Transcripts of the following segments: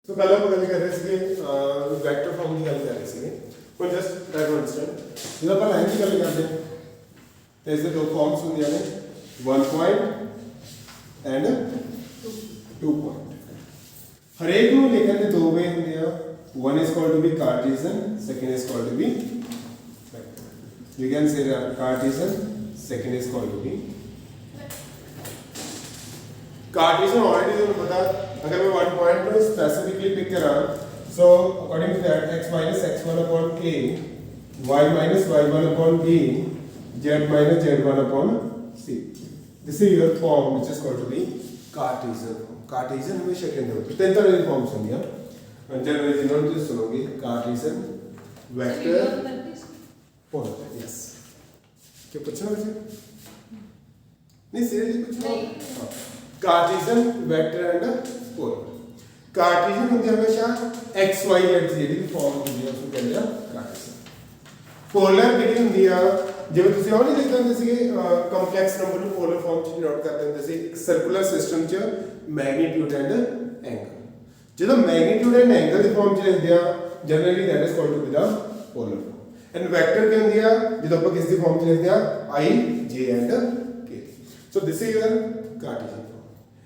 तो कल आप गल कर रहे थे वेक्टर फॉर्म की गल कर रहे थे ਹੁਣ ਜਸਟ ਟ੍ਰਾਈ ਟੂ ਅੰਡਰਸਟੈਂਡ ਜਦੋਂ ਆਪਾਂ ਲਾਈਨ ਦੀ ਗੱਲ ਕਰਦੇ ਹਾਂ ਤੇ ਇਸ ਦੇ ਦੋ ਫਾਰਮਸ ਹੁੰਦੀਆਂ ਨੇ 1 ਪੁਆਇੰਟ ਐਂਡ 2 ਪੁਆਇੰਟ ਹਰੇਕ ਨੂੰ ਲਿਖਣ ਦੇ ਦੋ ਵੇ ਹੁੰਦੇ ਆ one is called to be Cartesian second is called to be vector you can say that Cartesian second is called to be Cartesian already ਤੁਹਾਨੂੰ पता अगर मैं one point को specifically pick करा so according to that x minus x1 upon a y minus y1 upon b z minus z1 upon c this is your form which is called to be Cartesian form Cartesian हमेशा कहते होते हैं तीन तरह की forms होंगी हैं generally जिन्होंने तो सुनोगे Cartesian वेक्टर पोलर यस क्या पूछना है नहीं सीरियसली पूछना Cartesian vector and polar Cartesian होती है हमेशा x y z ਜਿਹੜੀ ਵੀ ਫਾਰਮ ਹੁੰਦੀ ਹੈ ਉਸ ਨੂੰ ਕਹਿੰਦੇ ਆ Cartesian ਪੋਲਰ ਜਿਹੜੀ ਹੁੰਦੀ ਆ ਜਿਵੇਂ ਤੁਸੀਂ ਉਹ ਨਹੀਂ ਦੇਖਦੇ ਹੁੰਦੇ ਸੀਗੇ ਕੰਪਲੈਕਸ ਨੰਬਰ ਨੂੰ ਪੋਲਰ ਫਾਰਮ ਚ ਡਿਨੋਟ ਕਰਦੇ ਹੁੰਦੇ ਸੀ ਇੱਕ ਸਰਕੂਲਰ ਸਿਸਟਮ ਚ ਮੈਗਨੀਟਿਊਡ ਐਂਡ ਐਂਗਲ ਜਦੋਂ ਮੈਗਨੀਟਿਊਡ ਐਂਡ ਐਂਗਲ ਦੀ ਫਾਰਮ ਚ ਲਿਖਦੇ ਆ generally that is called to be the polar form and vector ਕੀ ਹੁੰਦੀ ਆ ਜਦੋਂ ਆਪਾਂ ਕਿਸ ਦੀ ਫਾਰਮ ਚ ਲਿਖਦੇ ਆ i j and k so this is your Cartesian form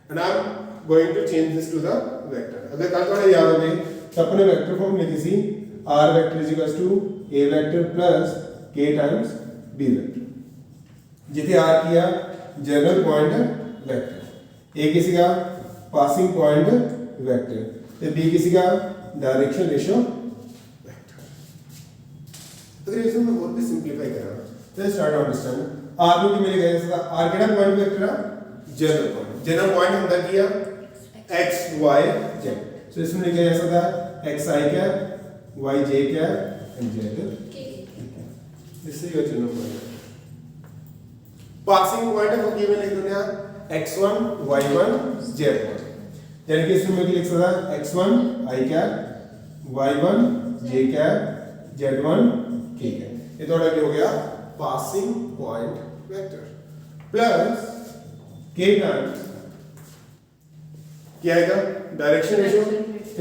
and I'm going to change this to the vector अगर कल थोड़ा याद हो गई तो अपने वेक्टर फॉर्म लिखी सी r vector is equals to a vector plus k times b vector जिथे r किया जनरल पॉइंट वेक्टर a किसी का पासिंग पॉइंट वेक्टर ते b किसी का डायरेक्शन रेशियो वेक्टर अगर इसे मैं और भी सिंपलीफाई करा तो स्टार्ट अंडरस्टैंड r को कि मिलेगा इसका r केड़ा पॉइंट वेक्टर है जनरल पॉइंट होता किया x y z so इसमें लिखा जा सकता है x i क्या y j क्या and z k this is your general point passing point को गिवन लिख दूंगा x1 y1 z1 यानी कि इसमें मैं लिख सकता x1 i क्या y1 j क्या z1 k क्या ये थोड़ा क्या हो गया passing point vector plus k times क्या आएगा डायरेक्शन रेशियो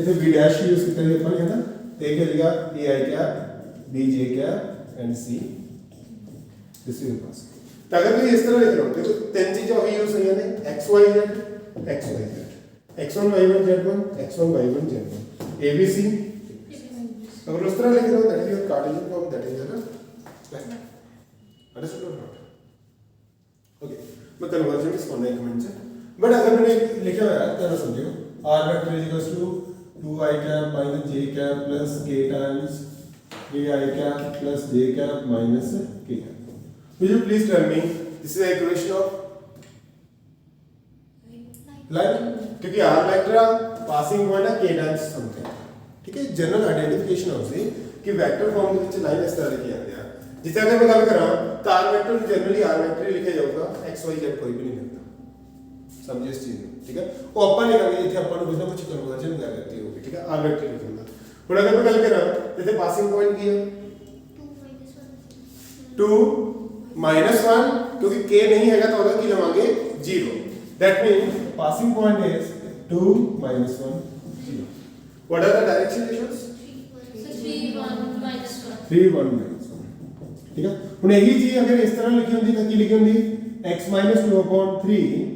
इसे b डैश यूज करते हैं अपन है ना तो एक हो जाएगा a i क्या b j क्या and c this is pass तो अगर मैं इस तरह लिख रहा हूं देखो तीन चीजें अभी यूज हुई हैं x y z x1 y1 z1 x1 y1 z1 a b c अगर उस तरह लिख रहा हूं that is your Cartesian form that is your understood और नॉट ओके मैं कन्वर्जन इसको नहीं कमेंट से बट अगर मैंने लिखा हुआ है तो समझियो r vector is equals to 2i cap minus j cap plus k times ai cap plus j cap minus k cap will you please tell me this is the equation of line क्योंकि r vector passing point है k times something ठीक है general identification होती कि vector form ਦੇ ਵਿੱਚ line ਇਸ ਤਰ੍ਹਾਂ ਲਿਖੀ ਜਾਂਦੀ ਆ ਜਿੱਥੇ ਅਗਰ ਮੈਂ ਗੱਲ ਕਰਾਂ ਤਾਂ r vector ਨੂੰ ਜਨਰਲੀ r vector ਹੀ ਲਿਖਿਆ ਜਾਊਗਾ x y z कोई भी नहीं लिखता समझिए इस चीज को ठीक है वो अपन लिखेंगे इथे अपन कुछ ना कुछ कन्वर्जन कर देती होगी ठीक है r वेक्टर लिखूंगा और अगर मैं गल करा जैसे पासिंग पॉइंट की है 2 -1 क्योंकि k नहीं हैगा तो होगा की लवांगे 0 that means passing point is 2 -1 0 what are the direction ratios 3 1 ठीक है ਹੁਣ ਇਹੀ ਚੀਜ਼ ਅਗਰ ਇਸ ਤਰ੍ਹਾਂ ਲਿਖੀ ਹੁੰਦੀ ਤਾਂ ਕੀ ਲਿਖੀ ਹੁੰਦੀ x - 2/3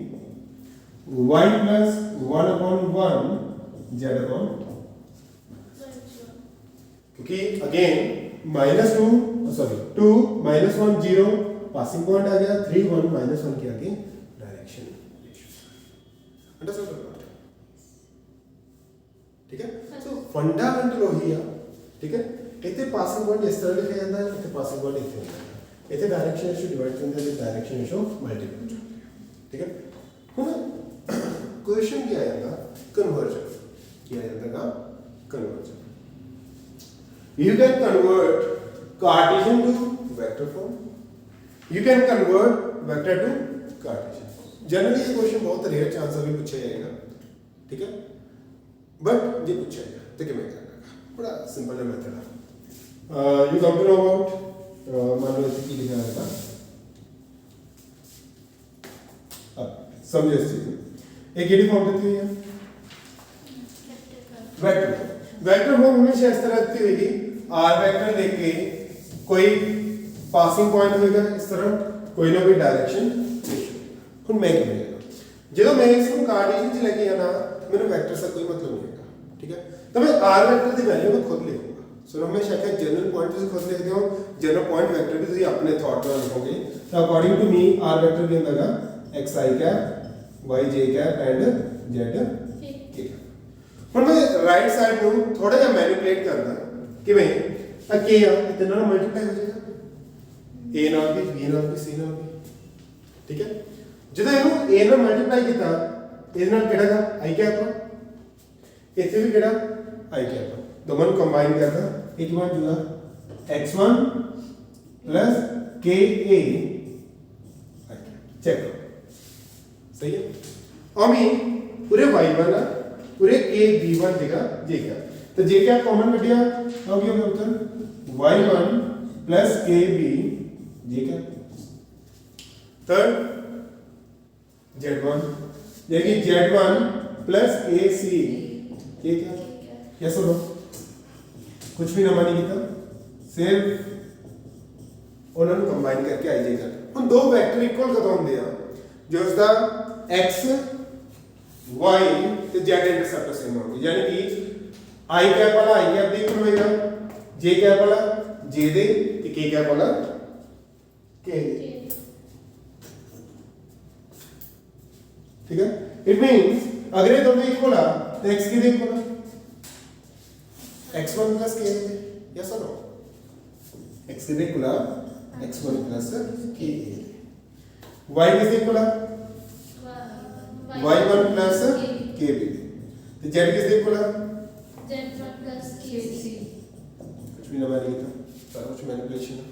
y plus 1 upon 1 z upon क्योंकि अगेन -2 minus 1 0 पासिंग पॉइंट आ गया 3 1 minus 1 के आगे डायरेक्शन अंडरस्टूड ठीक है सो फंडामेंटल वही है ठीक है इथे पासिंग पॉइंट इस तरह लिखा जाता है इथे पासिंग पॉइंट इथे होता है इथे डायरेक्शन रेशियो डिवाइड करते हैं डायरेक्शन रेशियो मल्टीपल ठीक है हुन क्वेश्चन क्या आएगा कन्वर्जन किया जाता है conversion you can convert Cartesian to vector form you can convert vector to Cartesian generally ये क्वेश्चन बहुत रेयर चांस अभी पूछा जाएगा ठीक है बट ये पूछा जाएगा तो क्या मैं करना बड़ा सिंपल है मेथड है you come to know about मान लो इसे की लिखा है अब समझिए इस चीज एक एडी फॉर्म देती है वेक्टर वेक्टर फॉर्म हमेशा इस तरह की होगी, आर वेक्टर लेके कोई पासिंग पॉइंट होगा इस तरह, कोई ना कोई डायरेक्शन ਹੁਣ मैं क्या मिलेगा जो मैं इसको कार्टेशियन च लेके आना मेरे वेक्टर से कोई मतलब नहीं है, ठीक है। तो मैं आर वेक्टर की वैल्यू को खुद लिखूंगा। सो हमेशा क्या जनरल पॉइंट तुम खुद लिखते हो, जनरल पॉइंट वेक्टर भी तुम अपने थॉट में लिखोगे। तो according to me R vector भी होगा X I cap Y J cap and Z K. ਹੁਣ मैं राइट साइड ਨੂੰ ਥੋੜਾ ਜਿਹਾ ਮੈਨੀਪੂਲੇਟ ਕਰਦਾ ਕਿਵੇਂ ਆ ਕੇ ਆ ਤਿੰਨਾਂ ਨਾਲ ਮਲਟੀਪਲਾਈ ਹੋ ਜਾਏਗਾ a ਨਾਲ ਵੀ b ਨਾਲ ਵੀ c ਨਾਲ ਵੀ, ਠੀਕ ਹੈ। ਜਦੋਂ ਇਹਨੂੰ a ਨਾਲ ਮਲਟੀਪਲਾਈ ਕੀਤਾ ਇਹਦੇ ਨਾਲ ਕਿਹੜਾ ਦਾ i ਕੈਪ ਇੱਥੇ ਵੀ ਕਿਹੜਾ i ਕੈਪ ਦੋਵਾਂ ਨੂੰ ਕੰਬਾਈਨ ਕਰਦਾ ਇੱਕ ਬਣ ਜੂਗਾ x1 ka i cap. Check सही है। अमी पूरे y1 है पूरे a b1 देगा j क्या तो j क्या कॉमन कटिया हो गया उत्तर y1 प्लस kb j क्या थर्ड z1 देखिए z1 प्लस ac ये क्या यस और नो कुछ भी ना मानी किया सिर्फ उन्होंने कंबाइन करके आई j कर हम दो वेक्टर इक्वल कदों होंगे आ जो उसका x y ਤੇ z इंटरसेप्ट सेम होगी, यानी कि i कैप वाला i कैप ਦੇ ਇਕੁਅਲ ਹੋਏਗਾ j कैप वाला j ਦੇ ਤੇ k कैप वाला k ਦੇ, ठीक है। इट मींस अगर ये दोनों इक्वल है तो x किसके इक्वल है x1 plus k यस और नो x किसके इक्वल है x1 plus k y किसके इक्वल है y1 plus kb तो z किसके इक्वल है z1 plus kc कुछ भी ना मैंने किया सारा कुछ मैनिपुलेशन है।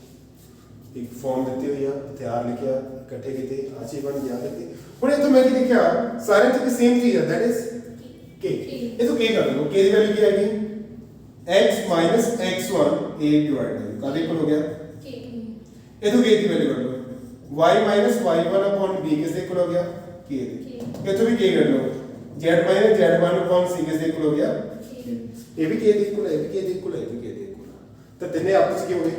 एक फॉर्म देते हुए या तैयार लिखा इकट्ठे किए आज ही बन गया लेते ਹੁਣ ਇਹ ਤੋਂ ਮੈਂ ਕੀ ਲਿਖਿਆ ਸਾਰੇ ਚ सेम चीज है दैट इज k ਇਹ ਤੋਂ k कर दो k ਦੀ वैल्यू ਕੀ आएगी x x1 a डिवाइड काफी इक्वल हो गया k ये तो k की वैल्यू कर लो y y1 अपॉन b किससे इक्वल हो गया k ये तो भी k कर लो z z1 अपॉन c किससे इक्वल हो गया ये भी k इक्वल है, ये भी k इक्वल है, ये भी k इक्वल है, तो तीनों आपस में क्या हो गए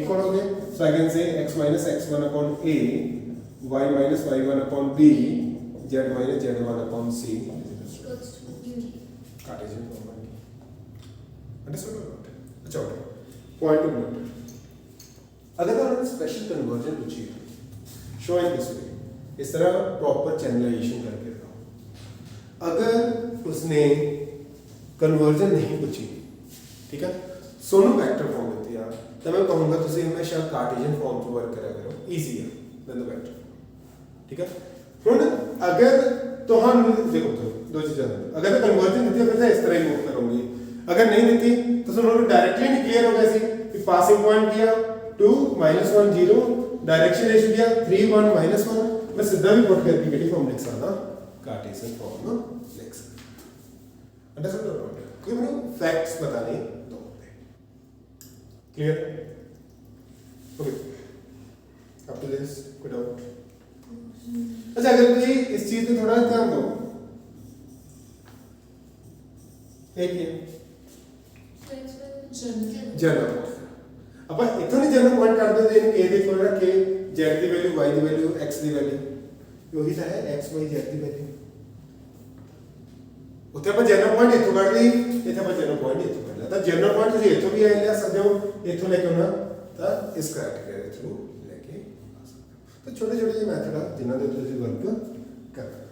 इक्वल हो गए। So I can say x x1 upon a y y1 upon b z z1 upon c equals to u cartesian form में अंडरस्टूड नॉट। अच्छा पॉइंट टू नोट अगर तो स्पेशल कन्वर्जन पूछी शो इन दिस वे इस तरह proper channelisation करके रखो। अगर उसने कन्वर्जन नहीं पूछी ठीक है सोनू वेक्टर फॉर्म देती है तो मैं कहूंगा तुझे हमेशा कार्टेशियन फॉर्म से वर्क करा करो इजी है देन द वेक्टर, ठीक है। हुन अगर तो हम देखो तो दो चीजें अगर तो कन्वर्जन देती है तो इस तरह ही मूव करूंगी, अगर नहीं देती तो सुनो डायरेक्टली नहीं क्लियर हो गया कि पासिंग पॉइंट किया 2 -1 0 डायरेक्शन रेशियो दिया 3 1 -1 मैं सीधा भी पुट करके केडी फॉर्म लिख सकता कार्टेशियन फॉर्म लिख सकता अंडरस्टूड कोई मैंने फैक्ट्स बताने तो clear okay up to this कोई डाउट। अच्छा अगर तुम इस चीज पे थोड़ा ध्यान दो एक ये जनरल अपन इतना नहीं जनरल पॉइंट कर दो इन के दे इक्वल रख के z ਦੀ ਵੈਲਿਊ y ਦੀ ਵੈਲਿਊ x ਦੀ ਵੈਲਿਊ ਉਹੀ ਤਾਂ ਹੈ x y z ਦੀ ਵੈਲਿਊ ਉੱਥੇ ਆਪਾਂ ਜਨਰਲ ਪੁਆਇੰਟ ਇੱਥੋਂ ਕੱਢ ਲਈ ਇੱਥੇ ਆਪਾਂ ਜਨਰਲ ਪੁਆਇੰਟ ਇੱਥੋਂ ਕੱਢ ਲਿਆ ਤਾਂ ਜਨਰਲ ਪੁਆਇੰਟ ਤੁਸੀਂ ਇੱਥੋਂ ਵੀ ਲੈ ਸਕਦੇ ਹੋ ਇੱਥੋਂ ਲੈ ਕੇ ਆਉਣਾ ਤਾਂ ਇਸ ਕ੍ਰਾਈਟੇਰੀਆ ਦੇ ਥਰੂ ਲੈ ਕੇ ਆ ਸਕਦੇ ਹੋ। ਤਾਂ ਛੋਟੇ ਛੋਟੇ ਜਿਹੇ ਮੈਥਡ ਆ ਜਿਨ੍ਹਾਂ ਦੇ ਉੱਤੇ ਤੁਸੀਂ ਵਰਕ ਕਰਨਾ ਹੈ।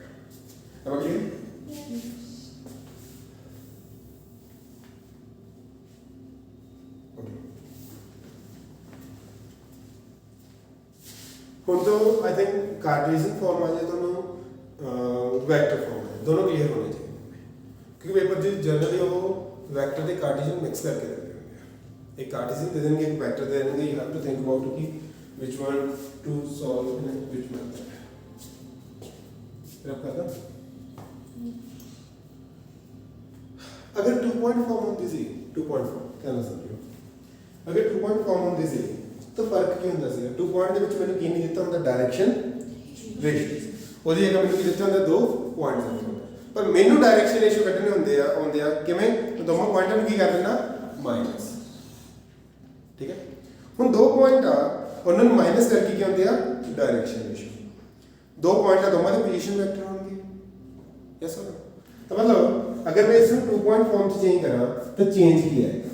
अब क्लियर ਹੁਣ तो आई थिंक कार्टेशियन फॉर्म आ जाए तो वेक्टर फॉर्म है दोनों क्लियर होने चाहिए क्योंकि पेपर जो जनरली वो वेक्टर के कार्टेशियन मिक्स करके देते हैं, एक कार्टेशियन दे देंगे एक वेक्टर दे देंगे, you have to think about कि which one to solve in which method रब करना। अगर 2 पॉइंट फॉर्म होती सी 2 पॉइंट फॉर्म क्या ना समझो अगर 2 पॉइंट फॉर्म होती सी तो फर्क ਕੀ ਹੁੰਦਾ ਸੀ 2 पॉइंट ਦੇ ਵਿੱਚ ਮੈਨੂੰ ਕੀ ਨਹੀਂ ਦਿੱਤਾ ਹੁੰਦਾ डायरेक्शन रेशियो ਉਹਦੀ ਜਗ੍ਹਾ ਮੈਨੂੰ ਕੀ ਦਿੱਤਾ ਹੁੰਦਾ 2 ਪੁਆਇੰਟਸ ਦਿੱਤੇ ਹੁੰਦੇ पर मैनू डायरेक्शन रेशियो कढने आउंदे आ किवें तो दोनों पॉइंटां नूं की कर देना माइनस ठीक है हुण दो पॉइंट आ उन्हां नूं माइनस करके की आउंदे आ डायरेक्शन रेशियो दो पॉइंट आ दोवां दे पोजीशन वेक्टर होणगे यस और तो मतलब अगर मैं इसमें 2 पॉइंट फॉर्म से चेंज करा तो चेंज की आएगा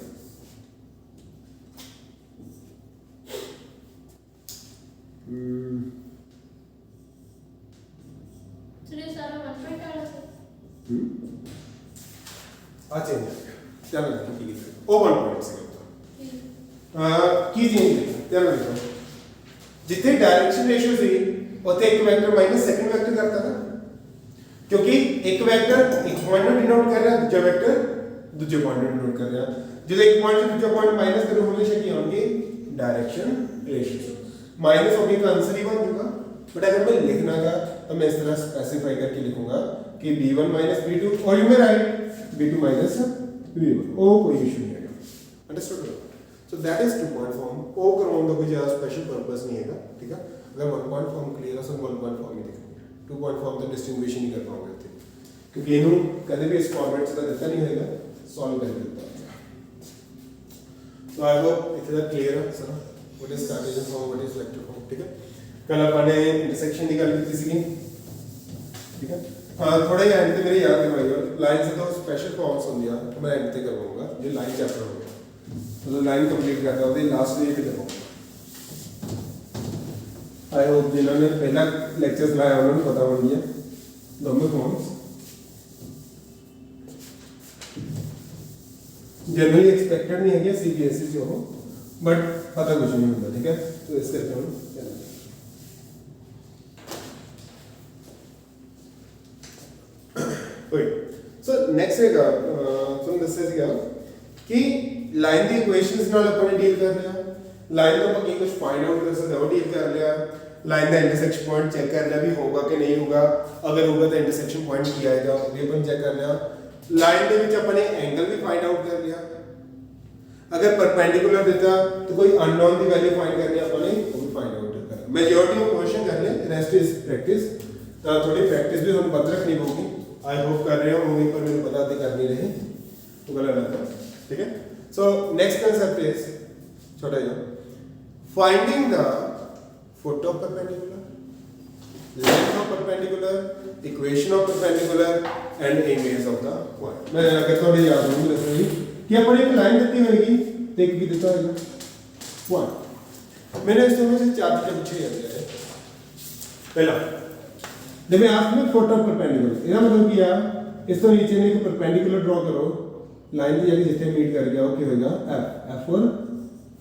So ये सारा 1 point आना था आ चेंज ध्यान रखो की ओ 1 पॉइंट से की चेंज ध्यान रखो जितने डायरेक्शन रेशियो सी उते एक वेक्टर माइनस सेकंड वेक्टर करता ना क्योंकि एक वेक्टर एक पॉइंट ਨੂੰ डिनोट कर रहा दूसरा वेक्टर दूसरे पॉइंट ਨੂੰ डिनोट कर रहा जो एक पॉइंट से दूसरा पॉइंट माइनस करो हमेशा की होंगे डायरेक्शन रेशियो माइनस होगी तो आंसर ही बन जाएगा बट अगर मैं लिखना का तो मैं इस तरह स्पेसिफाई करके लिखूंगा कि b1 b2 और you may right b2 b1 ओ कोई इशू नहीं है understood so that is 2 point form ओ करवाने का कोई ज्यादा स्पेशल पर्पस नहीं है ठीक है अगर 1 पॉइंट फॉर्म क्लियर है तो 1 पॉइंट फॉर्म ही लिखेंगे 2 पॉइंट फॉर्म तो डिस्टिंग्विश नहीं कर पाओगे थे क्योंकि इन्हों कभी भी इस फॉर्मेट से देता नहीं होगा सॉल्व कर देता तो आई होप इतना क्लियर है sir what is Cartesian form what is vector form ठीक है कल अपने इंटरसेक्शन की गल की थी ठीक है हां थोड़ा ही एंड पे मेरे याद करवाइए लाइन से तो स्पेशल फॉर्म्स होंगे तो मैं एंड पे करवाऊंगा जो लाइन चैप्टर हो गया तो लाइन कंप्लीट करता हूं लास्ट डे पे करवाऊंगा आई होप जिन्होंने पहला लेक्चर लाया उन्होंने पता होनी है दोनों फॉर्म्स जनरली एक्सपेक्टेड नहीं है कि सीबीएसई से हो बट पता कुछ नहीं होता ठीक है तो इस करके हम सो नेक्स्ट है सो दिस इज क्या कि लाइन दी इक्वेशंस ਨਾਲ ਆਪਾਂ ਨੇ ਡੀਲ ਕਰ ਲਿਆ लाइन तो ਆਪਾਂ कुछ फाइंड आउट कर सकते हो डील कर लिया लाइन का इंटरसेक्शन पॉइंट चेक कर लिया भी होगा कि नहीं होगा अगर होगा तो इंटरसेक्शन पॉइंट क्या आएगा ये अपन चेक कर लिया लाइन के ਵਿੱਚ अपन ने एंगल भी फाइंड आउट कर लिया अगर परपेंडिकुलर देता तो कोई अननोन की वैल्यू फाइंड करनी अपन ने वो भी फाइंड आउट कर मेजॉरिटी ऑफ क्वेश्चन कर ले रेस्ट इज प्रैक्टिस तो थोड़ी प्रैक्टिस भी हम पता रखनी होगी आई होप कर रहे हो मूवी पर मेरे पता नहीं करनी रही तो गलत रहता ठीक है सो नेक्स्ट कांसेप्ट इज छोटा जा finding the foot of perpendicular, length of perpendicular, equation of perpendicular and image of the point. मैं अगर थोड़ी याद नहीं रखूंगी कि अपन एक लाइन देती होगी तो एक भी देता होगा पॉइंट मैंने इस तरह से चार चीजें पूछी जाती है पहला जब मैं आस्क में foot of perpendicular इसका मतलब क्या इस तो नीचे ने एक perpendicular ड्रॉ करो लाइन की जगह जितने मीट कर गया वो क्या होगा f for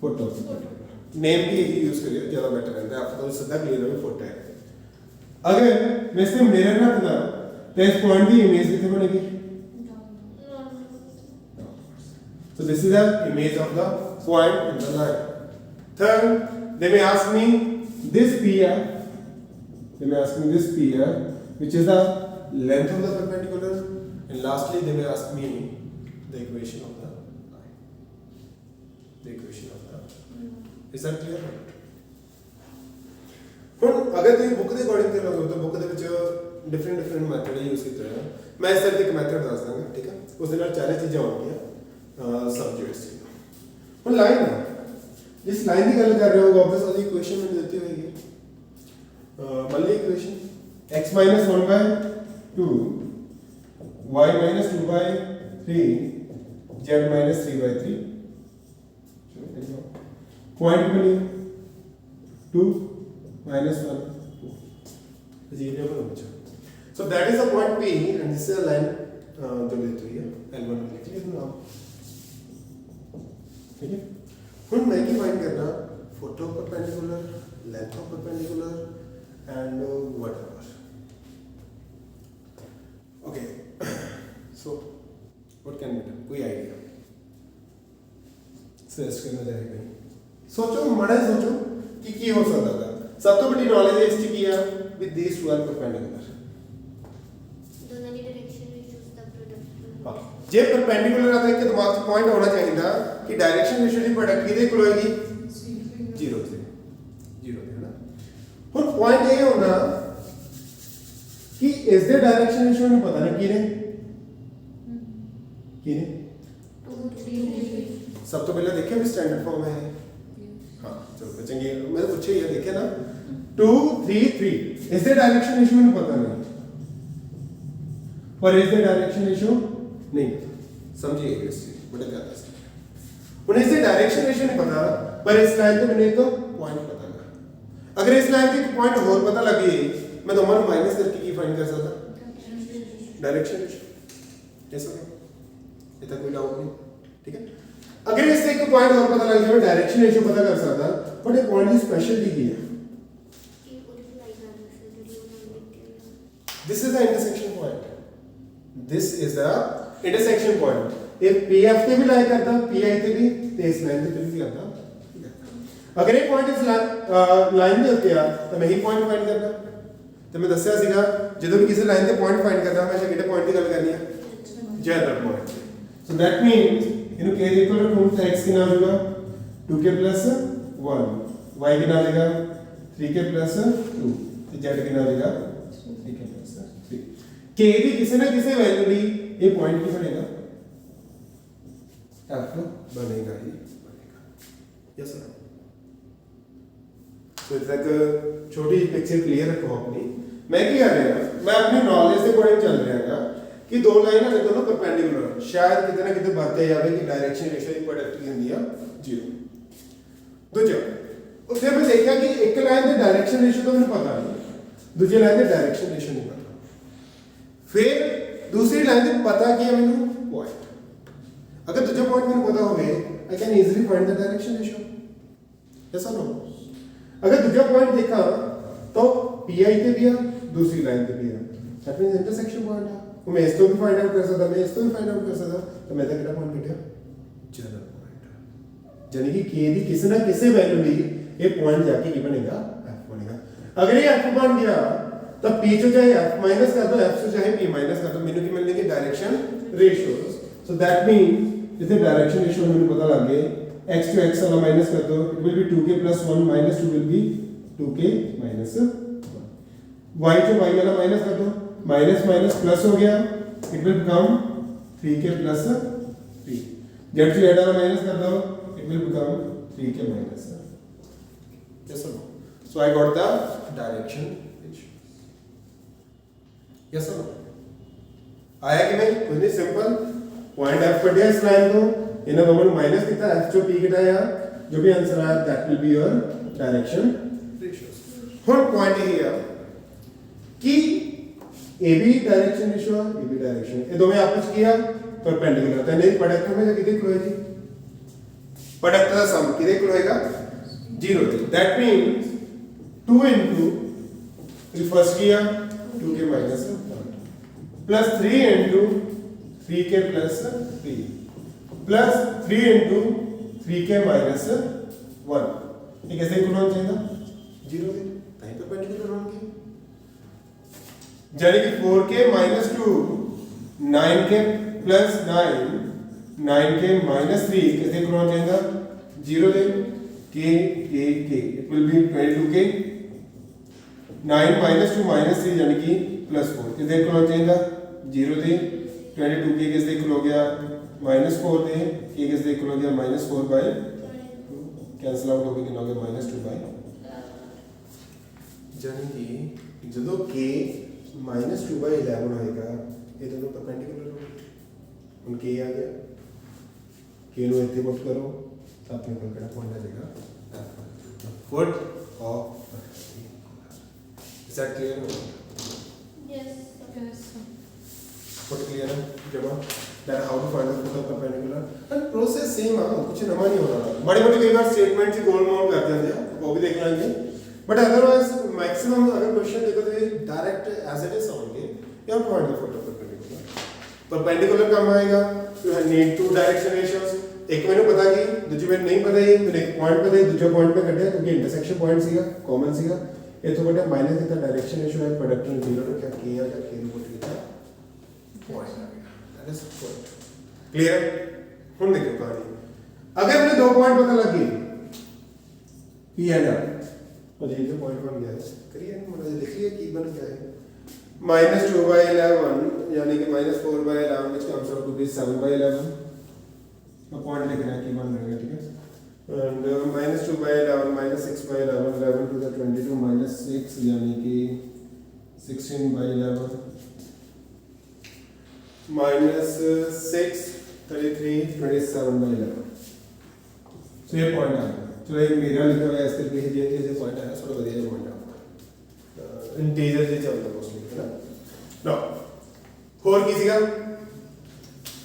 foot of perpendicular name भी यही यूज करिए ज्यादा बेटर रहता है आपको तो सीधा क्लियर हो फोटो है अगर मैं इसमें मिरर रख दूं तो इस पॉइंट की इमेज कितने बनेगी so this is the image of the point in the line third they may ask me this p here they may ask me this p here which is the length of the perpendicular and lastly they may ask me the equation of the line the equation of the is that clear ਹੁਣ ਅਗਰ ਤੁਸੀਂ book ਦੇ according ਤੇ ਲਓਗੇ ਤਾਂ book ਦੇ ਵਿੱਚ different method use ਕੀਤੇ ਹੋਏ ਆ ਮੈਂ ਇਸ ਤਰ੍ਹਾਂ ਦੀ ਇੱਕ ਮੈਥਡ ਦੱਸ ਦਾਂਗਾ ਠੀਕ ਹੈ ਉਸ ਦੇ ਨਾਲ ਚਾਰੇ ਚੀਜ਼ਾਂ ਆਉਣਗੀਆਂ ਸਬਜੈਕਟਸ ਹੁਣ ਲਾਈਨ ਜਿਸ ਲਾਈਨ ਦੀ ਗੱਲ ਕਰ ਰਹੇ ਹੋ ਆਬਵੀਅਸ ਉਹਦੀ ਇਕੁਏਸ਼ਨ ਮੈਨੂੰ ਦਿੱਤੀ ਹੋਏਗੀ ਮੰਨ ਲਈ equation x 1/2 y 2/3 z 3/3 point बनी 2 minus 1 0 पर बचा so that is the point P and this is a line जो देती है L1 लिख लिया नाम ठीक है हम मैं की फाइंड करना foot of perpendicular length of perpendicular and whatever okay so what can be done कोई आइडिया सजेस्ट करना चाहेगा सोचो मड़ा सोचो कि की हो सकता था सब तो बड़ी नॉलेज है इसकी किया with this two are perpendicular दोनों की डायरेक्शन रेशियोस का प्रोडक्ट हां जे परपेंडिकुलर आता है कि दिमाग में पॉइंट होना चाहिए कि डायरेक्शन रेशियो की प्रोडक्ट किदे कोल होएगी 0 से है ना हुन पॉइंट ये होना कि ਇਸ ਦੇ ਡਾਇਰੈਕਸ਼ਨ ਰੇਸ਼ੋ ਨੂੰ ਪਤਾ ਨਹੀਂ ਕੀ ਨੇ 2 3 3 ਸਭ ਤੋਂ ਪਹਿਲਾਂ ਦੇਖਿਆ ਵੀ ਸਟੈਂਡਰਡ ਫਾਰਮ ਹੈ ਹਾਂ ਚਲੋ ਚੰਗੀ ਮੈਂ ਪੁੱਛਿਆ ਇਹ ਦੇਖਿਆ ਨਾ 2 3 3 ਇਸ ਦੇ ਡਾਇਰੈਕਸ਼ਨ ਰੇਸ਼ੋ ਨੂੰ ਪਤਾ ਨਹੀਂ पर इस डायरेक्शन रेशियो नहीं समझिए इस चीज बड़े ज्यादा से उन्हें इससे डायरेक्शन रेशियो नहीं पता पर इस लाइन पे मैंने तो पॉइंट पता लगा अगर इस लाइन पे एक पॉइंट और पता लगे मैं दोनों माइनस करके की फाइंड कर सकता डायरेक्शन रेशियो कैसा है इतना कोई डाउट नहीं ठीक है अगर इससे एक पॉइंट और पता लग जाए मैं डायरेक्शन रेशियो पता कर सकता बट एक पॉइंट की स्पेशलिटी की है this is the intersection point This is the intersection point. If PF पे भी लाई करता, PI पे भी, तो इस लाइन पे भी करता। अगर एक पॉइंट इस लाइन में होते हैं, तो मैं ही पॉइंट फाइंड करना। तो मैं दस्या सीखा, ਜਦੋਂ ਵੀ ਕਿਸੇ ਲਾਈਨ ਤੇ ਪੁਆਇੰਟ ਫਾਈਂਡ ਕਰਨਾ ਹਮੇਸ਼ਾ ਕਿਹੜੇ ਪੁਆਇੰਟ ਦੀ ਗੱਲ ਕਰਨੀ ਹੈ general point so that means ਇਹਨੂੰ k ਇਕੁਅਲ ਟੂ x ਕਿੰਨਾ ਹੋ ਜਾਊਗਾ 2k 1 y ਕਿੰਨਾ ਆ ਜਾਏਗਾ 3k 2 ਤੇ z ਕਿੰਨਾ ਆ ਜਾਏਗਾ 3k 3 k ਦੀ ਕਿਸੇ ਨਾ ਕਿਸੇ ਵੈल्यू ਲਈ ਇਹ ਪੁਆਇੰਟ ਕੀ ਬਣੇਗਾ f बनेगा ही बनेगा यस सर तो इतना एक छोटी पिक्चर क्लियर रखो अपनी मैं क्या कर रहा हूं मैं अपनी नॉलेज से अकॉर्डिंग चल रहा हूं कि दो लाइनां ने दोनों परपेंडिकुलर शायद कितने ना कितने बातें जावे कि डायरेक्शन रेशियो की प्रोडक्ट की ਹੁੰਦੀ ਆ 0 दूजा ਉੱਥੇ मैं देखा कि एक लाइन ਦੇ डायरेक्शन रेशियो तो ਮੈਨੂੰ पता नहीं दूसरी लाइन ਦੇ डायरेक्शन रेशियो नहीं पता फिर दूसरी लाइन में पता किया मैंने पॉइंट अगर दूसरा पॉइंट मैंने पता हो गए I can easily find the direction ratio yes और नो अगर दूसरा पॉइंट देखा तो पीआई पे भी है दूसरी लाइन पे भी है दैट मींस इंटरसेक्शन पॉइंट है तो मैं इसको भी फाइंड आउट कर सकता मैं इसको भी फाइंड आउट कर सकता तो मैं कितना पॉइंट कटिया जनरल पॉइंट यानी कि के दी किसी ना किसी वैल्यू ली ये पॉइंट जाके की बनेगा एफ बनेगा अगर ये एफ बन गया तब p जो चाहे f माइनस कर दो f से चाहे p माइनस कर दो मेनू की मिल लेंगे direction ratios so that means इसे डायरेक्शन रेशियो मेनू पता लग गए x to x वाला माइनस कर दो it will be 2k 1 minus 2 will be 2k minus 1 y to y वाला माइनस कर दो माइनस माइनस प्लस हो गया it will become 3k 3 z to z वाला माइनस कर दो it will become 3k minus 1 yes or no so I got the direction yes और आया कि नहीं कुछ नहीं सिंपल पॉइंट f कटिया इस लाइन को इन्हें दोनों माइनस कितना f जो p घटाया जो भी आंसर आया that will be your direction ratios ਹੁਣ पॉइंट ये है कि a भी डायरेक्शन रेशियो a भी डायरेक्शन ये दोनों आपस किया परपेंडिकुलर तो नहीं प्रोडक्ट में कितने क्लोज जी प्रोडक्ट का सम कितने क्लोज होएगा 0 दैट मींस 2 into रिवर्स किया 2k minus 1 plus 3 into 3k plus 3 plus 3 into 3k minus 1 ये कैसे इक्वल होना चाहिए था 0 है कहीं परपेंडिकुलर होंगे यानी कि 4k minus 2 9k plus 9 9k minus 3 कैसे इक्वल होना चाहिए था 0 है k k k it will be 22k 9 minus 2 minus 3 यानी कि प्लस 4 किसके इक्वल होना चाहिए था 0 थे 22 के किसके इक्वल हो गया -4 थे के किसके इक्वल हो गया -4 बाय 2 कैंसिल आउट हो गया कितना हो गया -2 बाय यानी कि ਜਦੋਂ k -2 बाय 11 होएगा ये दोनों परपेंडिकुलर होंगे उन k आ गया k ਨੂੰ ਇੱਥੇ ਪੁੱਟ ਕਰੋ ਤਾਂ ਆਪਣੇ ਕੋਲ ਕਿਹੜਾ ਪੁਆਇੰਟ ਆ ਜਾਏਗਾ foot of is that clear Yes. Put clear है जमा that how to find the foot of perpendicular and process same है कुछ नया नहीं हो रहा बड़े बड़े कई बार स्टेटमेंट से गोल मोल कर देते हैं वो भी देख लेंगे बट अदरवाइज मैक्सिमम अगर क्वेश्चन देखो तो ये डायरेक्ट एज इट इज होंगे या find the foot of perpendicular कम आएगा you need to direction ratios एक मैंने पता की दूसरी मैंने नहीं पता है मैंने एक पॉइंट पता है दूसरे पॉइंट पे कटे क्योंकि इंटरसेक्शन पॉइंट सीगा कॉमन सीगा ये तो बेटा माइनस कितना डायरेक्शन रेशियो है प्रोडक्ट में 0 तो क्या किया क्या के को कितना पॉइंट आ गया दैट इज पॉइंट क्लियर हम देखो कहानी अगर मैंने दो पॉइंट पता लग गए पी एंड आर तो ये जो पॉइंट बन गया है करिए मतलब देख लिया की बन गया है minus 2 by 11 यानी कि minus 4 by 11 which comes out to be 7 by 11 तो पॉइंट लिखना है कि बन रहेगा, ठीक है। and minus 2 by 11 minus 6 by 11 11 to the 22 minus 6 यानी कि 16 by 11 minus 6 33 27 by 11 so ये पॉइंट आ गया। चलो एक मेरा लिखा हुआ है इस तरीके से ये पॉइंट आया, थोड़ा बढ़िया पॉइंट आ इंटीजर से चलता है मोस्टली, है ना। नाउ 4 किसी का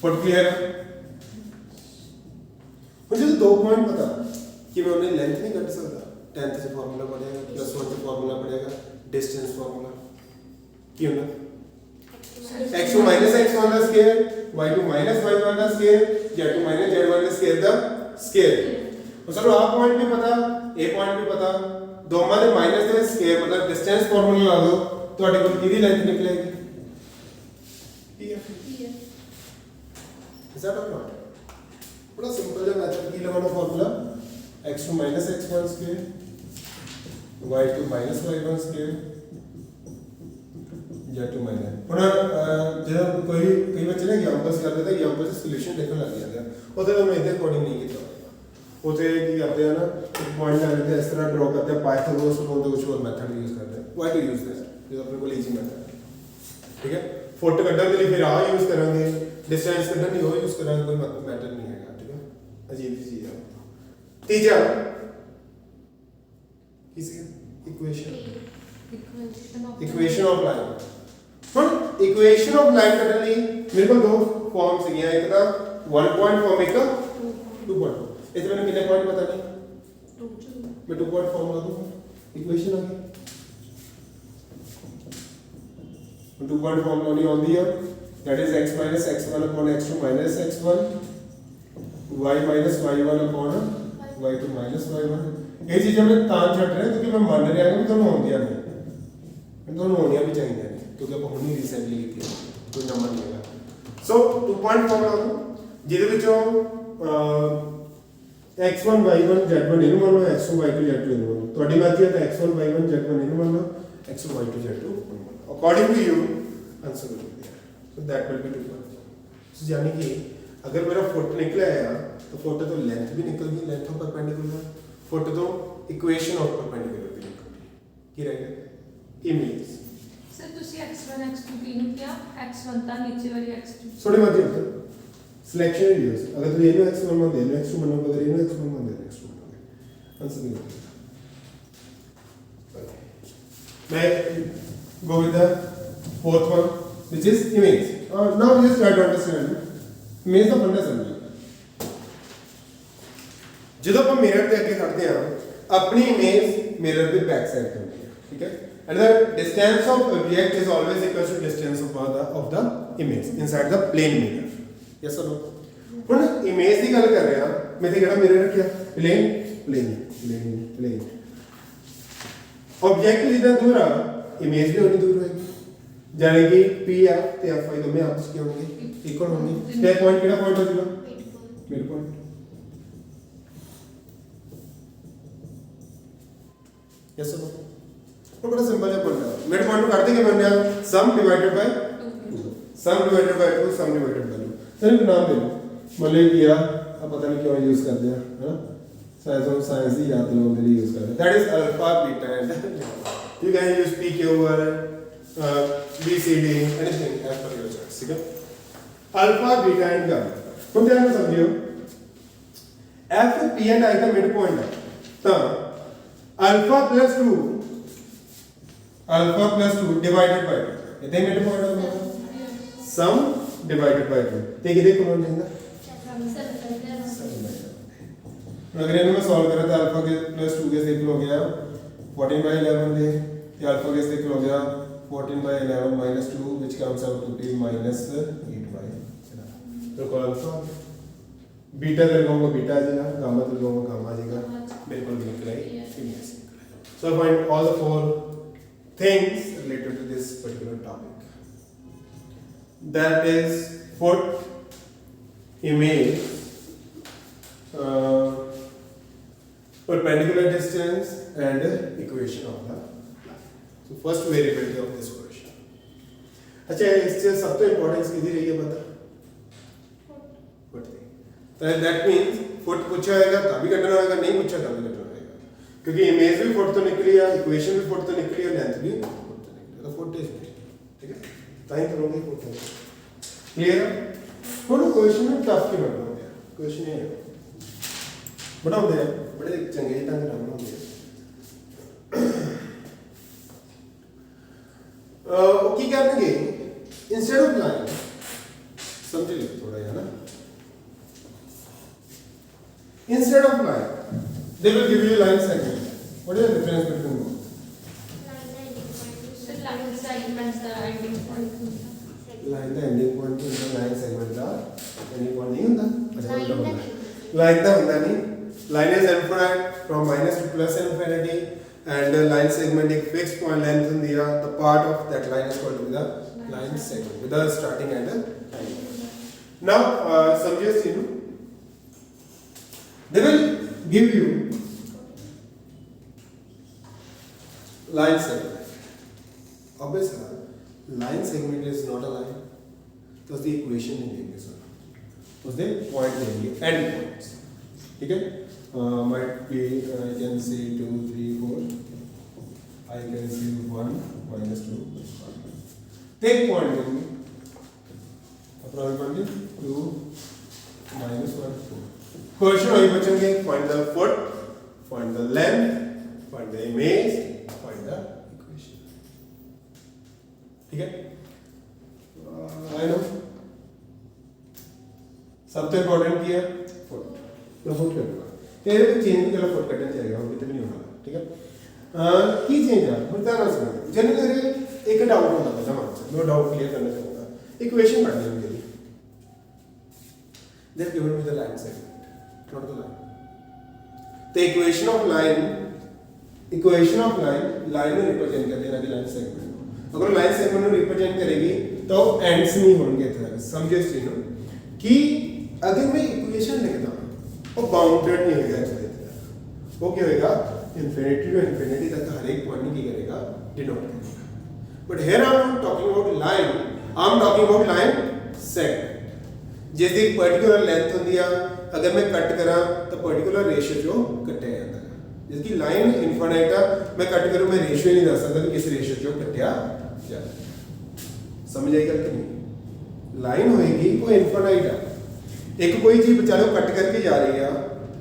फुट क्लियर है। मुझे तो 2 पॉइंट पता कि मैं उन्हें लेंथ नहीं कट सकता, 10th से फार्मूला पढ़ेगा, +1 से फार्मूला पढ़ेगा, डिस्टेंस फार्मूला क्यों ना x2 minus x1 का स्क्वायर y2 minus y1 का स्क्वायर z2 minus z1 का स्क्वायर द स्क्वायर। तो चलो आप पॉइंट भी पता, ए पॉइंट भी पता, दोनों ਦੇ माइनस ਦੇ स्क्वायर मतलब डिस्टेंस फार्मूला ਲਾ ਦੋ, ਤੁਹਾਡੇ ਕੋਲ ਕਿਹਦੀ ਲੈਂਥ ਨਿਕਲੇਗੀ? Is that or not? बड़ा सिंपल है मेथड की लगाना formula x2 minus x1 square y2 minus y1 square z2 minus ਹੁਣ जब कोई कई बच्चे ने एग्जांपल्स कर देते हैं, एग्जांपल से सॉल्यूशन लिखने लग जाते हैं, ਉਹਦੇ ਨਾਲ ਮੈਂ ਇਹਦੇ ਅਕੋਰਡਿੰਗ ਨਹੀਂ ਕੀਤਾ। उसे की करते हैं ना, एक पॉइंट लेते हैं, इस तरह ड्रॉ करते हैं, पाइथागोरस को कुछ और मेथड यूज करते हैं। Why to use this? ये अपने को इजी मेथड, ठीक है। फुट कटने के लिए फिर आ यूज करेंगे, डिस्टेंस कटने नहीं हो यूज करेंगे, कोई मेथड नहीं है, ठीक है। अजीब सी चीज है। तीसरा किसी इक्वेशन ऑफ लाइन। ਹੁਣ इक्वेशन ऑफ लाइन ਕੱਢਣ ਲਈ ਮੇਰੇ ਕੋਲ 2 ਫਾਰਮਸ ਹੈਗੀਆਂ, ਇੱਕ ਤਾਂ 1 ਪੁਆਇੰਟ ਫਾਰਮ, ਇੱਕ 2 ਪੁਆਇੰਟ। इस मैंने कितने पॉइंट पता नहीं, मैं 2 पॉइंट फॉर्म लगा दूंगा, इक्वेशन आ गई। 2 पॉइंट फॉर्म होनी होती है, that is x minus x1 upon x2 minus x1 y minus y1 upon y2 minus y1। ये चीजें मैं तां छट रहे क्योंकि मैं मान रहा हूं कि दोनों होंदियां नहीं, मैं दोनों होनियां भी चाहिए नहीं क्योंकि आप हमने रिसेंटली की थी, कोई नंबर नहीं लगा। सो 2 पॉइंट फॉर्म लगा दूं जिहदे विचों x1 y1 z1 ਇਹਨੂੰ ਮੰਨ ਲਓ, x2 y2 z2 ਇਹਨੂੰ ਮੰਨ ਲਓ। ਤੁਹਾਡੀ ਮਰਜ਼ੀ ਹੈ ਤਾਂ x1 y1 z1 ਇਹਨੂੰ ਮੰਨ ਲਓ, x2 y2 z2 according to you answer will be there. So that will be 2 point. So यानी कि अगर मेरा फुट निकला है तो फुट तो लेंथ भी निकल गई, लेंथ ऑफ परपेंडिकुलर, फुट तो इक्वेशन ऑफ परपेंडिकुलर भी निकल गई, की रह गया इमेज। सर ਤੁਸੀਂ x1 x2 तीनों किया, x1 ਤਾਂ नीचे वाली x2 थोड़ी मर्जी है सिलेक्शन यूज, अगर तो येलो x1 मान दे लो, x2 मान लो, अगर येलो x1 मान दे लो, x2 मान लो, आंसर नहीं होगा। मैं go with the fourth one which is image। now just try to understand image ਦਾ ਫੰਡਾ ਸਮਝੋ। ਜਦੋਂ ਆਪਾਂ ਮਿਰਰ ਦੇ ਅੱਗੇ ਖੜਦੇ ਆ, ਆਪਣੀ ਇਮੇਜ ਮਿਰਰ ਦੇ ਬੈਕ ਸਾਈਡ ਤੇ ਹੁੰਦੀ ਹੈ, ਠੀਕ ਹੈ। and the distance of object is always equal to distance of the image inside the plane mirror। Yes और नो? ਹੁਣ ਇਮੇਜ ਦੀ ਗੱਲ ਕਰ ਰਹੇ ਆ, ਮੈਂ ਤੇ ਕਿਹੜਾ ਮਿਰਰ ਰੱਖਿਆ, plane plane plane plane. Object ਜਿੱਦਾਂ ਦੂਰ ਆ, ਇਮੇਜ ਵੀ ਉਨੀ ਦੂਰ ਹੋਏਗੀ, ਜਾਨੀ ਕਿ p ਆ ਤੇ f i ਦੋਵੇਂ ਆਪਸ ਵਿੱਚ ਹੋਣਗੇ, ਇਕੁਅਲ ਹੋਣਗੇ। ਤੇ ਪੁਆਇੰਟ ਕਿਹੜਾ ਪੁਆਇੰਟ ਹੋ ਜਾਊਗਾ? Mid point. यस और नो? तो बड़ा सिंपल है पॉइंट है। मिड पॉइंट को काटते के बनने आ sum divided by 2, sum divided by 2, sum divided by 2। चलो एक नाम दे लो, मतलब किया अब पता नहीं क्यों यूज करते हैं, है ना, साइंस ही याद लोगों के लिए यूज करते हैं। That is alpha beta and you can use p q r b c d anything as per your choice, ठीक है। अल्फा बीटा एंड गामा तुम ध्यान में समझियो, f p एंड i का मिड पॉइंट है, तो अल्फा प्लस 2 डिवाइडेड बाय 2 इतने मिड पॉइंट होगा, सम डिवाइडेड बाय 2 ते कितने कॉमन रहेगा? अगर इन्हें मैं सॉल्व करा तो अल्फा के प्लस 2 के इक्वल हो गया 14/11 दे, ये अल्फा के इक्वल हो गया 14/11 minus 2 which comes out to be minus 8/11। तो कॉल अल्फा बीटा दे लगाऊंगा बीटा आ जाएगा, गामा दे लगाऊंगा गामा आ जाएगा, बिल्कुल भी निकला ही image. So I find all the 4 things related to this particular topic, that is foot, image, perpendicular distance and equation of the line। So first variability of this question, अच्छा इस च सब तो इंपॉर्टेंस किसी रही है पता फुट की तो दैट मींस फुट पूछा होगा तभी कटना होगा नहीं पूछा तभी कटना होगा क्योंकि इमेज भी फुट तो निकली है इक्वेशन भी फुट तो निकली है लेंथ भी फुट तो निकली तो फुट इज ठीक है ताई करोगे फुट क्लियर है थोड़ा क्वेश्चन में टफ की बनना है क्वेश्चन है बनाओ दे बड़े चंगे ढंग नाल बनाओ की करेंगे इंस्टेड ऑफ लाइन समझ लो थोड़ा है ना instead of line they will give you line segment what is the difference between both So line segments the ending point. Line ਦਾ ਐਂਡਿੰਗ ਪੁਆਇੰਟ ਹੁੰਦਾ ਲਾਈਨ ਸੈਗਮੈਂਟ ਦਾ ਐਂਡਿੰਗ ਪੁਆਇੰਟ ਨਹੀਂ ਹੁੰਦਾ Line line ਦਾ ਹੁੰਦਾ ਨਹੀਂ line is infinite from minus to plus infinity and line segment एक fixed point length hundi hai the part of that line is called the line segment with the starting and the ending now samjhiye this thing they will give you line segment obviously line segment is not a line तो the equation नहीं देंगे sir तो दे point देंगे end points ठीक है might be I can say 2 3 4 I can say 1 minus 2 take point देंगे approximately 2 minus 1 4 question वही बचेंगे find the foot find the length find the image find the equation ठीक है I know सबसे important की है foot तो foot करना तेरे को चेंज भी करो फुट कटन चाहिए और कितने नहीं होना ठीक है की चेंज है बता ना सुन जनरली एक डाउट होता है जमा नो डाउट क्लियर करना चाहूंगा इक्वेशन पढ़ लेंगे मेरी they given me the line segment not the line the equation of line line को रिप्रेजेंट कर देना कि लाइन सेगमेंट अगर लाइन सेगमेंट को रिप्रेजेंट करेगी तो एंड्स नहीं होंगे इतना समझे इस चीज को कि अगर मैं इक्वेशन लिखता हूं वो बाउंडेड नहीं होगा एक्चुअली वो क्या होगा इन्फिनिटी टू इन्फिनिटी तक हर एक पॉइंट की करेगा डिनोट करेगा but here I am talking about line I am talking about line segment जिसकी पर्टिकुलर लेंथ होती है अगर मैं कट करा तो पर्टिकुलर रेशियो जो कटिया जाता है जिसकी लाइन इनफिनिट है मैं कट करूं मैं रेशियो नहीं दस सकता कि किस रेशियो जो कटिया जाता समझ आई गल कि नहीं लाइन होएगी वो इनफिनिट है एक कोई चीज चलो कट करके जा रही है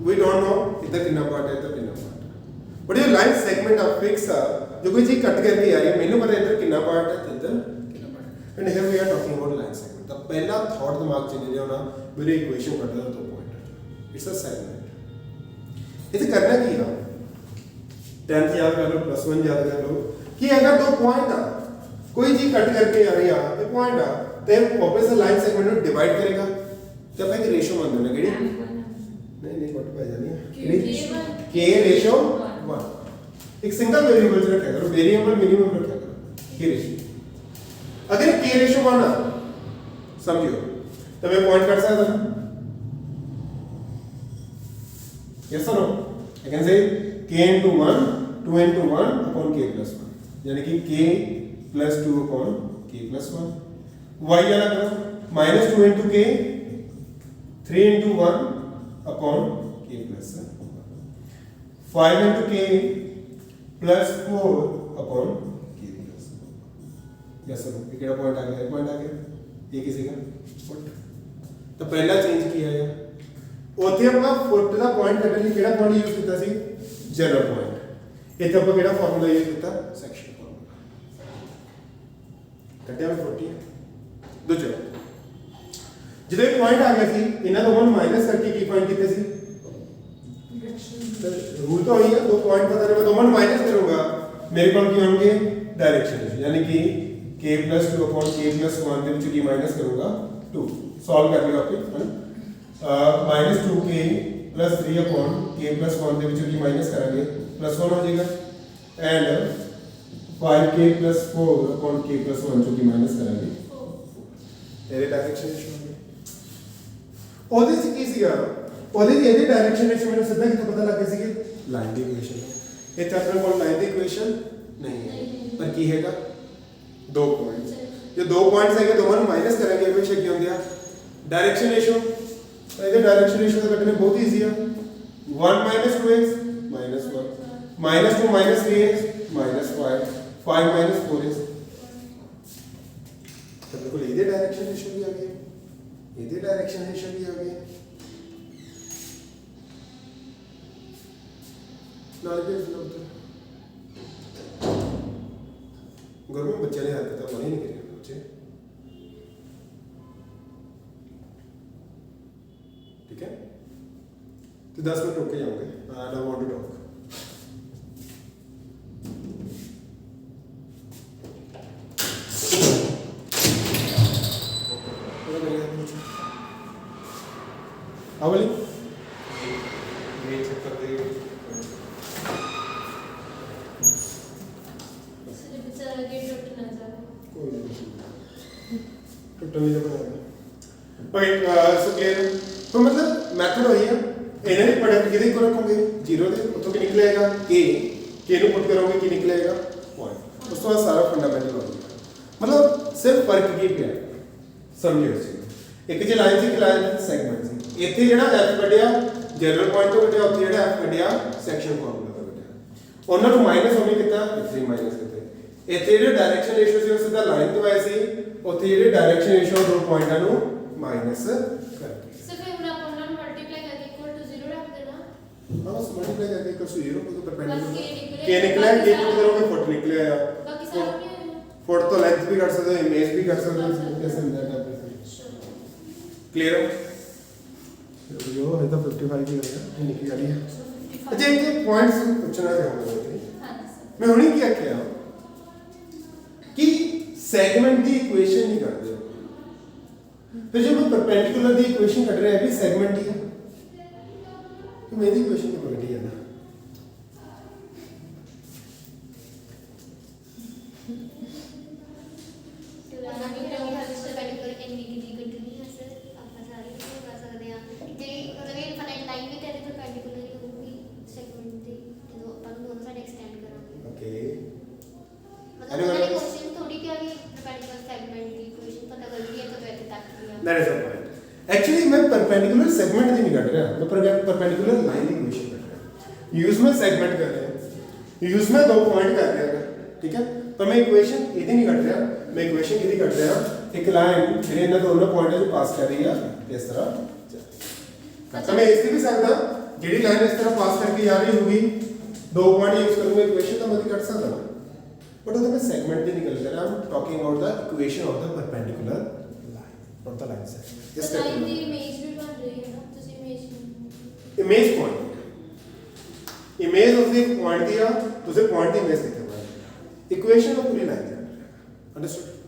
वी डोंट नो इधर कितना पार्ट है इधर कितना पार्ट है बट ये लाइन सेगमेंट ऑफ फिक्स है जो कोई चीज कट करके आ रही है मैंने पता इधर कितना पार्ट है इधर कितना पार्ट है and here we are talking about line segment the पहला थॉट दिमाग च नहीं होना मेरे इक्वेशन पढ़ रहा तो पॉइंट इट्स अ सेगमेंट इसे करना की है 10th याद कर लो +1 याद कर लो कि अगर दो पॉइंट है कोई चीज कट करके आ रही है ये पॉइंट है तो वापस लाइन सेगमेंट को डिवाइड करेगा जब एक रेशियो मान दो ना केड़ी नहीं कट पाई जानी है k रेशियो 1 एक सिंगल वेरिएबल से रखा करो वेरिएबल मिनिमम रखा करो k रेशियो अगर k रेशियो 1 आ समझियो तो मैं पॉइंट कर सकता हूं यस और no I can say k into 1 2 into 1 upon k plus 1 यानी कि k plus 2 upon k plus 1 y वाला करो -2 into k 3 into 1 upon k plus 1 5 into k plus 4 upon k plus 1 yes sir ये केड़ा point आ गया ये किसी का फुट तो पहला चेंज किया है ओथे ਆਪਾਂ ਫੁੱਟ ਦਾ ਪੁਆਇੰਟ ਕੱਢਣ ਲਈ ਕਿਹੜਾ ਪੁਆਇੰਟ ਯੂਜ਼ ਕੀਤਾ ਸੀ ਜਨਰਲ ਪੁਆਇੰਟ ਇੱਥੇ ਆਪਾਂ ਕਿਹੜਾ ਫਾਰਮੂਲਾ ਯੂਜ਼ ਕੀਤਾ ਸੈਕਸ਼ਨ ਫਾਰਮੂਲਾ ਕੱਢਿਆ ਮੈਂ 40 ਦੂਜਾ ਜਦੋਂ ਇਹ ਪੁਆਇੰਟ ਆ ਗਿਆ ਸੀ ਇਹਨਾਂ ਤੋਂ ਹੁਣ ਮਾਈਨਸ ਕਰਕੇ ਕੀ ਪੁਆਇੰਟ ਕੀਤੇ ਸੀ रूल तो वही है दो पॉइंट पता नहीं मैं दोनों माइनस करूंगा मेरे पास क्या होंगे डायरेक्शन यानी कि k plus 2 upon k plus 1 के बीच की माइनस करूंगा 2 सॉल्व कर लियो आपने minus 2k plus 3 upon k plus 1 के बीच की माइनस करेंगे प्लस 1 हो जाएगा and 5k plus 4 upon k plus 1 जो की माइनस करेंगे तेरे डायरेक्शन ਉਹਦੇ ਚ ਕੀ ਸੀਗਾ ਉਹਦੇ ਦੀ ਇਹਦੀ ਡਾਇਰੈਕਸ਼ਨ ਵਿੱਚ ਮੈਨੂੰ ਸਿੱਧਾ ਕਿੱਥੋਂ ਪਤਾ ਲੱਗ ਗਿਆ ਸੀ ਕਿ ਲਾਈਨ ਦੀ ਇਕੁਏਸ਼ਨ ਇੱਥੇ ਆਪਣੇ ਕੋਲ ਲਾਈਨ ਦੀ ਇਕੁਏਸ਼ਨ ਨਹੀਂ ਹੈ ਪਰ ਕੀ ਹੈਗਾ ਦੋ ਪੁਆਇੰਟਸ जो दो पॉइंट्स है दोनों माइनस करेंगे हमेशा की होंगे डायरेक्शन रेशियो तो ये डायरेक्शन रेशियो तो कटने बहुत इजी है 1 - 2x -1 -2 -3x -5 5 - 4x तो बिल्कुल इधे डायरेक्शन रेशियो भी आ गया इधे डायरेक्शन रेशियो भी आ गया नाले पे फिर गर्मी में बच्चे ने हरकत बनी नहीं करी बच्चे ठीक है तो 10 मिनट रुक के जाओगे I don't want to talk आवली ये चेक कर दे सिर्फ बेचारा गेट टूट ना जाए कोई नहीं टोटली जब ओके सो क्लियर तो मतलब मेथड वही है ਇਹਨਾਂ ਦੀ ਪ੍ਰੋਡਕਟ ਕਿਹਦੇ ਕੋਲ ਰੱਖੋਗੇ 0 ਦੇ ਉੱਥੋਂ ਕੀ ਨਿਕਲੇਗਾ k ਨੂੰ ਪੁੱਟ ਕਰੋਗੇ ਕੀ ਨਿਕਲੇਗਾ ਪੁਆਇੰਟ ਉਸ ਤੋਂ ਬਾਅਦ ਸਾਰਾ ਫੰਡਾਮੈਂਟਲ ਹੋ ਗਿਆ ਮਤਲਬ ਸਿਰਫ ਫਰਕ ਕੀ ਪਿਆ ਸਮਝਿਓ ਇਸ ਚੀਜ਼ ਇੱਕ ਜੇ ਲਾਈਨ ਸੀ ਇੱਕ ਲਾਈਨ ਸੈਗਮੈਂਟ ਸੀ ਇੱਥੇ ਜਿਹੜਾ f ਕੱਢਿਆ ਜਨਰਲ ਪੁਆਇੰਟ ਤੋਂ ਕੱਢਿਆ ਉੱਥੇ ਜਿਹੜਾ f ਕੱਢਿਆ ਸੈਕਸ਼ਨ ਫਾਰਮੂਲਾ ਤੋਂ ਕੱਢਿਆ ਉਹਨਾਂ ਨੂੰ ਮਾਈਨਸ ਉਹਨੇ ਕੀਤਾ ਇੱਥੇ ਮਾਈਨਸ ਕੀਤਾ ਇੱਥੇ ਜਿਹੜੇ ਡਾਇਰੈਕਸ਼ਨ ਰੇਸ਼ੀਓ ਸੀ ਉਹ ਸਿੱਧਾ ਲਾਈਨ ਤੋਂ ਆਏ ਸੀ ਉੱਥੇ ਜਿਹੜੇ ਡਾਇਰੈਕਸ਼ਨ ਰੇਸ਼ੀਓ ਦੋ ਪੁਆਇੰਟਾਂ ਨੂੰ ਮਾਈਨਸ ਕਰਕੇ हाँ बस मल्टीप्लाई करके इक्वल टू 0 को परपेंडिकुलर के निकला के पुट करोगे फुट निकले या बाकी सारा क्या है फुट तो लेंथ भी कर सकते हो इमेज भी कर सकते हो जैसे दैट आप क्लियर है जो है तो 55 की हो गया निकल गई है अच्छा एक पॉइंट्स पूछना चाहूंगा मैं हुनी क्या किया कि सेगमेंट दी इक्वेशन नहीं करते तो जब परपेंडिकुलर दी इक्वेशन कट रहे हैं भी सेगमेंट ही है तो मेरी क्वेश्चन की पकड़ी है ना That is the point. Actually मैं परपेंडिकुलर सेगमेंट नहीं कट रहा मैं परपेंडिकुलर लाइन की इक्वेशन कट रहा हूं यूज में सेगमेंट कर रहे हैं यूज में दो पॉइंट कर रहे हैं ठीक है तो मैं इक्वेशन इधर नहीं कट रहा मैं इक्वेशन किधर कट रहा एक लाइन ਜਿਹੜੇ ਇਹਨਾਂ ਦੋਨੋਂ ਪੁਆਇੰਟਾਂ ਨੂੰ ਪਾਸ ਕਰ ਰਹੀ ਆ ਇਸ ਤਰ੍ਹਾਂ ਤਾਂ ਮੈਂ ਇਸ ਦੀ ਵੀ ਸਕਦਾ ਜਿਹੜੀ ਲਾਈਨ ਇਸ ਤਰ੍ਹਾਂ ਪਾਸ ਕਰਕੇ ਜਾ ਰਹੀ ਹੋਗੀ ਦੋ ਪੁਆਇੰਟ ਯੂਜ਼ ਕਰੂੰਗਾ ਇਕੁਏਸ਼ਨ ਤਾਂ ਮੈਂ ਕੱਟ ਸਕਦਾ ਬਟ ਉਹਦਾ ਮੈਂ ਸੈਗਮੈਂਟ ਦੀ ਨਿਕਲ ਕਰ I'm talking about the equation of the perpendicular line not the line segment yes line ਦੀ ਇਮੇਜ ਵੀ ਬਣ ਰਹੀ ਹੈ ਨਾ ਤੁਸੀਂ image point image of the point दिया तो उसे पॉइंट की इमेज दिखा इक्वेशन ऑफ पूरी लाइन अंडरस्टूड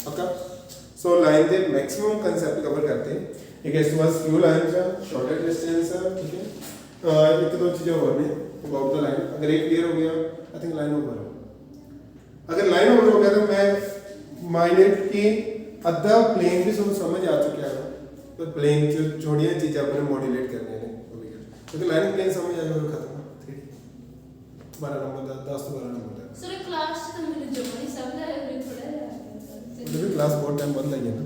पक्का सो लाइन के मैक्सिमम कांसेप्ट कवर करते हैं एक इसके बाद स्क्यू लाइन का शॉर्टेड डिस्टेंस है ठीक है एक दो चीजें और ने अबाउट द लाइन अगर एक क्लियर हो गया आई थिंक लाइन ओवर हो अगर लाइन ओवर हो गया तो मैं माइंडेड की अद्धा प्लेन भी समझ आ चुका है तो प्लेन जो छोड़ियां चीजें अपने मॉड्यूलेट करने हैं क्योंकि लाइन प्लेन समझ आ जाएगा खत्म 12 नंबर 10 तो 12 नंबर सर क्लास तो मैंने जो नहीं समझा है थोड़ा क्लास बहुत टाइम बंद लगी है ना